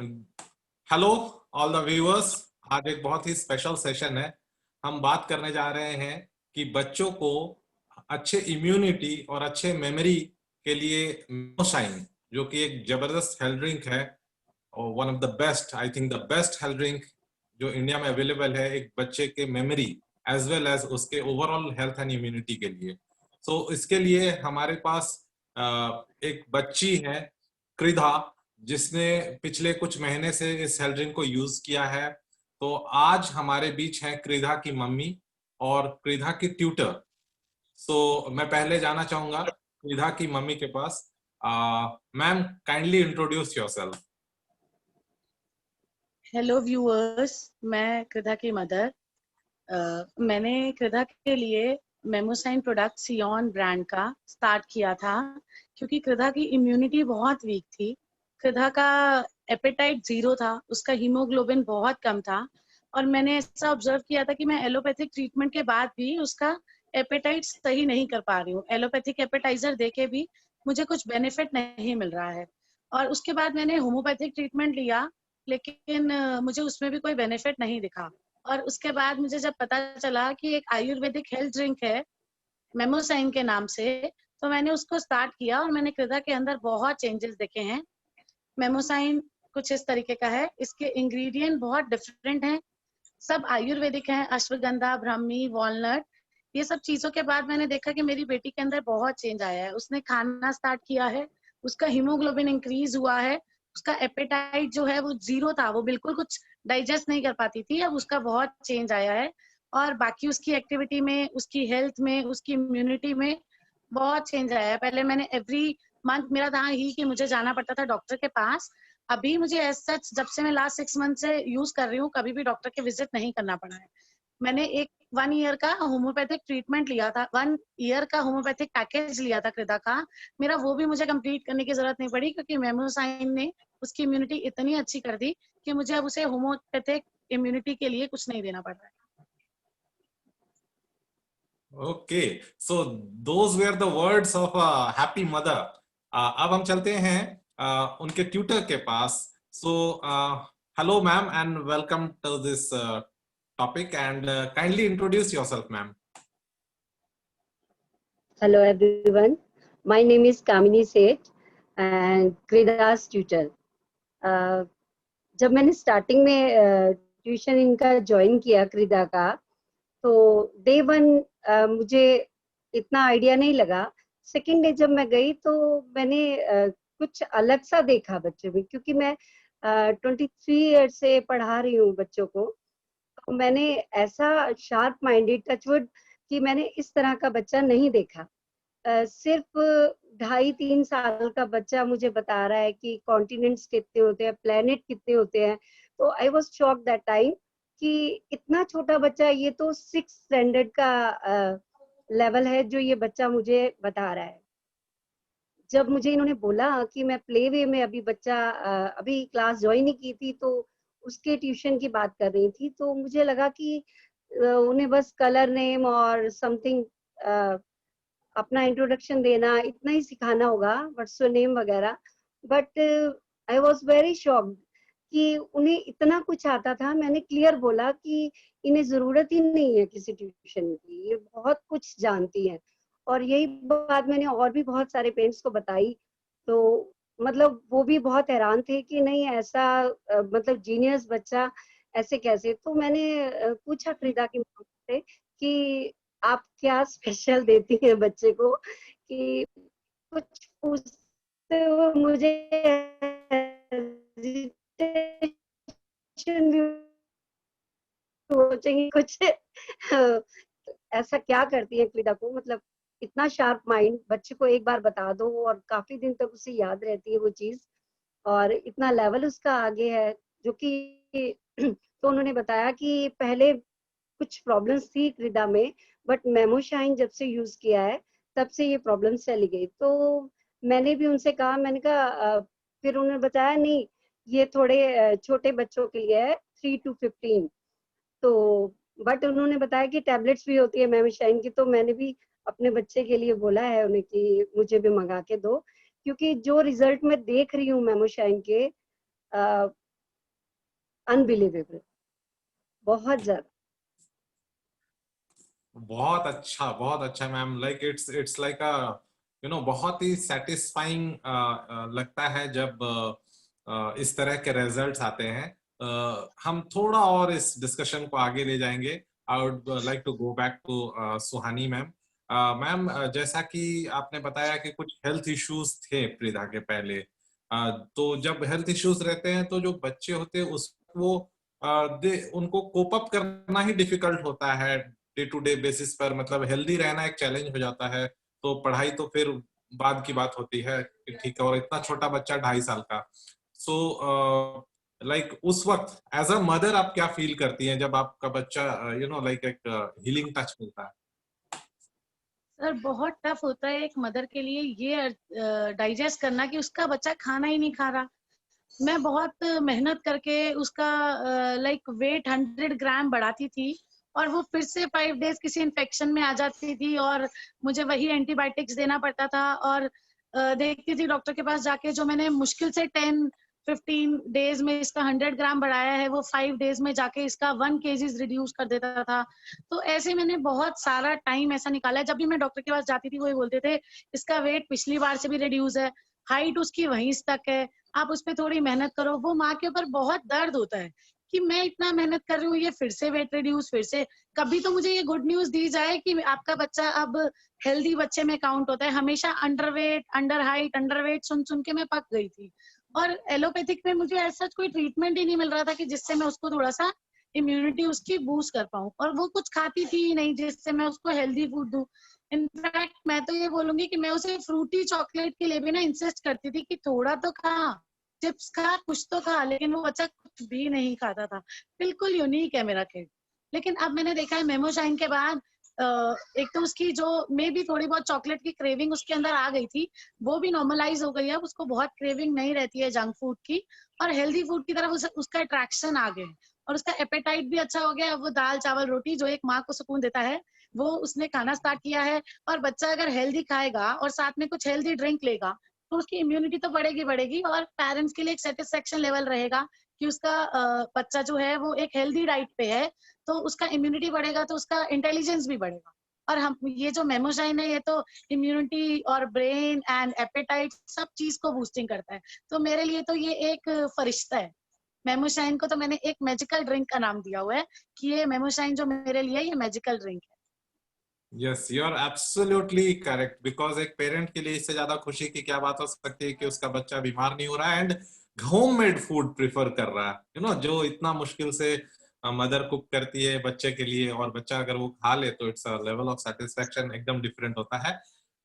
Hello all the viewers. आज एक बहुत ही स्पेशल सेशन है। हम बात करने जा रहे हैं कि बच्चों को अच्छे इम्यूनिटी और अच्छे मेमोरी के लिए मेमोसाइन, जो कि एक जबरदस्त हेल्थ ड्रिंक है और one of the best, I think the best health drink जो इंडिया में अवेलेबल है एक बच्चे के मेमोरी एज वेल एज उसके ओवरऑल हेल्थ एंड इम्यूनिटी के लिए। इसके लिए हमारे पास एक बच्ची है, कृधा, जिसने पिछले कुछ महीने से इस हेल्थ ड्रिंक को यूज किया है। तो आज हमारे बीच है कृधा की मम्मी और कृधा की ट्यूटर। मैं पहले जाना चाहूंगा कृधा की मम्मी के पास। Ma'am, kindly introduce yourself. Hello viewers, मैं कृधा की मदर। मैंने कृधा के लिए मेमोसाइन प्रोडक्ट सियोन ब्रांड का स्टार्ट किया था क्योंकि कृधा की इम्यूनिटी बहुत वीक थी। कृधा का एपेटाइट 0 था, उसका हीमोग्लोबिन बहुत कम था और मैंने ऐसा ऑब्जर्व किया था कि मैं एलोपैथिक ट्रीटमेंट के बाद भी उसका एपेटाइट सही नहीं कर पा रही हूँ। एलोपैथिक एपेटाइजर देके भी मुझे कुछ बेनिफिट नहीं मिल रहा है और उसके बाद मैंने होम्योपैथिक ट्रीटमेंट लिया, लेकिन मुझे उसमें भी कोई बेनिफिट नहीं दिखा। और उसके बाद मुझे जब पता चला कि एक आयुर्वेदिक हेल्थ ड्रिंक है मेमोसाइन के नाम से, तो मैंने उसको स्टार्ट किया और मैंने कृधा के अंदर बहुत चेंजेस देखे हैं। मेमोसाइन कुछ इस तरीके का है, इसके इंग्रेडिएंट बहुत डिफरेंट हैं, सब आयुर्वेदिक हैं, अश्वगंधा, ब्राह्मी, वॉलनट। ये सब चीजों के बाद मैंने देखा कि मेरी बेटी के अंदर बहुत चेंज आया है। उसने खाना स्टार्ट किया है, उसका हीमोग्लोबिन इंक्रीज हुआ है, उसका एपेटाइट जो है वो 0 था, वो बिल्कुल कुछ डाइजेस्ट नहीं कर पाती थी, अब उसका बहुत चेंज आया है। और बाकी उसकी एक्टिविटी में, उसकी हेल्थ में, उसकी इम्यूनिटी में बहुत चेंज आया है। पहले मैंने एवरी मंथ मेरा था ही कि मुझे जाना पड़ता था डॉक्टर के पास। अभी मुझे एज सच जब से मैं लास्ट 6 मंथ से यूज कर रही हूँ, कभी भी डॉक्टर के विजिट नहीं करना पड़ा है। मैंने एक 1 ईयर का होम्योपैथिक ट्रीटमेंट लिया था, 1 ईयर का होम्योपैथिक पैकेज लिया था कृदा का। मेरा वो भी मुझे कंप्लीट करने की जरूरत नहीं पड़ी क्योंकि मेमोसाइन ने उसकी इम्यूनिटी इतनी अच्छी कर दी कि मुझे अब उसे होम्योपैथिक इम्यूनिटी के लिए कुछ नहीं देना पड़ रहा है। Okay, so those were the words of a happy mother. अब हम चलते हैं उनके ट्यूटर के पास। So hello ma'am and welcome to this topic, and kindly introduce yourself, ma'am. Hello everyone, my name is Kamini Seth and Krida's tutor. जब मैंने starting में ट्यूशन इनका ज्वाइन किया कृदा का, तो डे 1 मुझे इतना आइडिया नहीं लगा। सेकेंड डे जब मैं गई तो मैंने कुछ अलग सा देखा बच्चों में, क्योंकि मैं 23 ईयर से पढ़ा रही हूँ बच्चों को। तो मैंने ऐसा शार्प माइंडेड, टचवुड, कि मैंने इस तरह का बच्चा नहीं देखा। सिर्फ 2.5-3 साल का बच्चा मुझे बता रहा है कि कॉन्टिनेंट्स कितने होते हैं, प्लेनेट कितने होते हैं। तो I was shocked that time कि इतना छोटा बच्चा, ये तो 6th स्टैंडर्ड का लेवल है जो ये बच्चा मुझे बता रहा है। जब मुझे इन्होंने बोला कि मैं प्ले वे में अभी बच्चा अभी क्लास ज्वाइन नहीं की थी, तो उसके ट्यूशन की बात कर रही थी, तो मुझे लगा कि उन्हें बस कलर नेम और समथिंग अपना इंट्रोडक्शन देना, इतना ही सिखाना होगा, व्हाट्स योर नेम वगैरह। But I was very shocked कि उन्हें इतना कुछ आता था। मैंने क्लियर बोला कि इन्हें जरूरत ही नहीं है किसी ट्यूशन की, ये बहुत कुछ जानती है। और यही बात मैंने और भी बहुत सारे पेरेंट्स को बताई, तो मतलब वो भी बहुत हैरान थे कि नहीं ऐसा मतलब जीनियस बच्चा ऐसे कैसे। तो मैंने पूछा फ्रीदा की मम्मी से कि आप क्या स्पेशल देती हैं बच्चे को, कि कुछ पूछते हुए मुझे हेजिटेशन भी हो चाहिए कुछ ऐसा क्या करती है फ्रीदा को, मतलब इतना शार्प माइंड, बच्चे को एक बार बता दो और काफी दिन तक उसे याद रहती है वो चीज, और इतना लेवल उसका आगे है जो कि तो उन्होंने बताया कि पहले कुछ प्रॉब्लम्स थी फ्रीदा में, बट मेमोशाइन जब से यूज किया है तब से ये प्रॉब्लम चली गई। तो मैंने भी उनसे कहा, मैंने कहा फिर उन्होंने बताया नहीं, ये थोड़े छोटे बच्चों के लिए है, 3 to 15। तो बट उन्होंने बताया कि टैबलेट्स भी होती है मेमोशाइन की, तो मैंने भी अपने बच्चे के लिए बोला है उन्हें कि मुझे भी मंगा के दो, क्योंकि जो रिजल्ट मैं देख रही हूँ मेमोशाइन के, अनबिलीवेबल, बहुत ज्यादा। बहुत अच्छा मैम। लाइक इट्स लाइक बहुत ही सेटिस्फाइंग लगता है जब इस तरह के रिजल्ट्स आते हैं। हम थोड़ा और इस डिस्कशन को आगे ले जाएंगे। I would like to go back to Suhani ma'am. Ma'am, जैसा कि आपने बताया कि कुछ हेल्थ इश्यूज थे प्रीधा के पहले, तो जब हेल्थ इश्यूज रहते हैं तो जो बच्चे होते हैं उस वो उनको कोप अप करना ही डिफिकल्ट होता है डे टू डे बेसिस पर। मतलब हेल्दी रहना एक चैलेंज हो जाता है, तो पढ़ाई तो फिर बाद की बात होती है कि ठीक है। और इतना छोटा बच्चा 2.5 साल का, सो लाइक उस वक्त एज अ मदर आप क्या फील करती हैं जब आपका बच्चा लाइक एक हीलिंग टच मिलता है? सर बहुत टफ होता है एक मदर के लिए ये डाइजेस्ट करना कि उसका बच्चा खाना ही नहीं खा रहा। मैं बहुत मेहनत करके उसका लाइक वेट 100 ग्राम बढ़ाती थी, और वो फिर से 5 डेज किसी इन्फेक्शन में आ जाती थी और मुझे वही एंटीबायोटिक्स देना पड़ता था। और देखती थी डॉक्टर के पास जाके, जो मैंने मुश्किल से 10-15 डेज में इसका 100 ग्राम बढ़ाया है, वो 5 डेज में जाके इसका 1 kg रिड्यूस कर देता था। तो ऐसे मैंने बहुत सारा टाइम ऐसा निकाला है। जब भी मैं डॉक्टर के पास जाती थी, वो ये बोलते थे इसका वेट पिछली बार से भी रिड्यूस है, हाइट उसकी वहीं तक है, आप उस पर थोड़ी मेहनत करो। वो माँ के ऊपर बहुत दर्द होता है कि मैं इतना मेहनत कर रही हूँ, ये फिर से वेट रिड्यूस, फिर से। कभी तो मुझे ये गुड न्यूज दी जाए कि आपका बच्चा अब हेल्दी बच्चे में काउंट होता है। हमेशा अंडरवेट, अंडर हाइट, अंडरवेट सुन सुन के मैं पक गई थी। और एलोपैथिक में मुझे ऐसा कोई ट्रीटमेंट ही नहीं मिल रहा था कि जिससे मैं उसको थोड़ा सा इम्यूनिटी उसकी बूस्ट कर पाऊँ। और वो कुछ खाती थी ही नहीं जिससे मैं उसको हेल्दी फूड दूं। इनफैक्ट मैं तो ये बोलूंगी कि मैं उसे फ्रूटी चॉकलेट के लिए भी ना इंसिस्ट करती थी कि थोड़ा तो खा, चिप्स खा, कुछ तो खा, लेकिन वो बच्चा कुछ भी नहीं खाता था। बिल्कुल यूनिक है मेरा किड। लेकिन अब मैंने देखा है मेमोशाइन के बाद एक तो उसकी जो मे भी थोड़ी बहुत चॉकलेट की क्रेविंग उसके अंदर आ गई थी, वो भी नॉर्मलाइज हो गई है। अब उसको बहुत क्रेविंग नहीं रहती है जंक फूड की, और हेल्दी फूड की तरफ उसका अट्रैक्शन आ गया है, और उसका एपेटाइट भी अच्छा हो गया। अब वो दाल चावल रोटी जो एक माँ को सुकून देता है, वो उसने खाना स्टार्ट किया है। और बच्चा अगर हेल्दी खाएगा और साथ में कुछ हेल्दी ड्रिंक लेगा, तो उसकी इम्यूनिटी तो बढ़ेगी बढ़ेगी, और पेरेंट्स के लिए एक सेटिस्फेक्शन लेवल रहेगा कि उसका बच्चा जो है वो एक हेल्दी डाइट पे है। तो उसका इम्यूनिटी बढ़ेगा, तो उसका इंटेलिजेंस भी बढ़ेगा। और हम ये जो मेमोशाइन है, ये तो इम्यूनिटी और ब्रेन एंड एपेटाइट सब चीज को बूस्टिंग करता है। तो मेरे लिए तो ये एक फरिश्ता है। मेमोशाइन को तो मैंने एक मैजिकल ड्रिंक का नाम दिया हुआ है कि ये मेमोशाइन जो मेरे लिए ये मैजिकल ड्रिंक है। Yes, you are absolutely correct. Because एक पेरेंट के लिए इससे ज्यादा खुशी की क्या बात हो सकती है कि उसका बच्चा बीमार नहीं हो रहा है and home made food prefer कर रहा है। जो इतना मुश्किल से मदर कुक करती है बच्चे के लिए, और बच्चा अगर वो खा ले तो it's a level of satisfaction एकदम डिफरेंट होता है।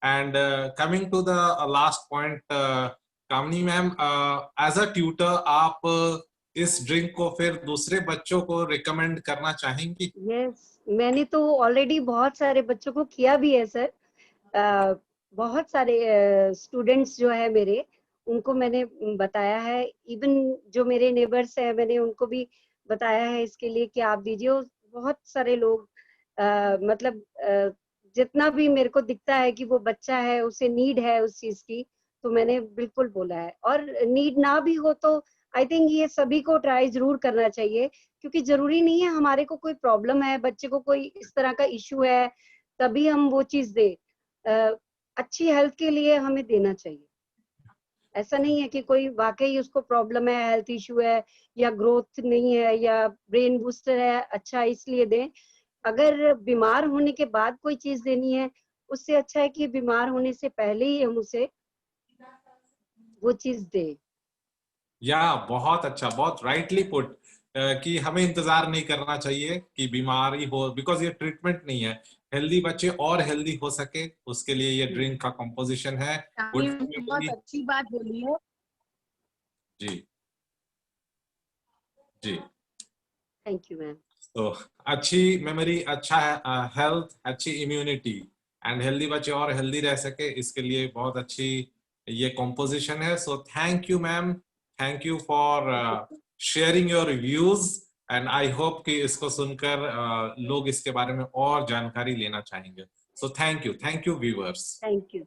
And coming to the last point, Kamni ma'am, as a tutor आप इस ड्रिंक को फिर दूसरे बच्चों को रिकमेंड करना चाहेंगी? यस, मैंने तो ऑलरेडी बहुत सारे बच्चों को किया भी है सर। बहुत सारे स्टूडेंट्स जो है मेरे, उनको मैंने बताया है। इवन जो मेरे नेबर्स हैं, मैंने उनको भी बताया है इसके लिए कि आप दीजिए। बहुत सारे लोग मतलब जितना भी मेरे को दिखता है कि वो बच्चा है, उसे नीड है उस चीज की, तो मैंने बिल्कुल बोला है। और नीड ना भी हो तो आई थिंक ये सभी को ट्राई जरूर करना चाहिए, क्योंकि जरूरी नहीं है हमारे को कोई प्रॉब्लम है, बच्चे को कोई इस तरह का इश्यू है तभी हम वो चीज दे। अच्छी हेल्थ के लिए हमें देना चाहिए। ऐसा नहीं है कि कोई वाकई उसको प्रॉब्लम है, हेल्थ इश्यू है, या ग्रोथ नहीं है, या ब्रेन बूस्टर है, अच्छा इसलिए दें। अगर बीमार होने के बाद कोई चीज देनी है, उससे अच्छा है कि बीमार होने से पहले ही हम उसे वो चीज दें। या बहुत अच्छा, बहुत राइटली पुट, कि हमें इंतजार नहीं करना चाहिए कि बीमारी हो, बिकॉज ये ट्रीटमेंट नहीं है। हेल्दी बच्चे और हेल्दी हो सके उसके लिए ये ड्रिंक का कंपोजिशन है। गुड फॉर बहुत मेमोरी। अच्छी बात बोली है। जी जी। Thank you ma'am. तो अच्छी मेमोरी, अच्छा हेल्थ, अच्छी इम्यूनिटी एंड हेल्दी बच्चे और हेल्दी रह सके, इसके लिए बहुत अच्छी ये कॉम्पोजिशन है। So thank you ma'am, thank you for sharing your views. And I hope कि इसको सुनकर लोग इसके बारे में और जानकारी लेना चाहेंगे। So thank you viewers. Thank you.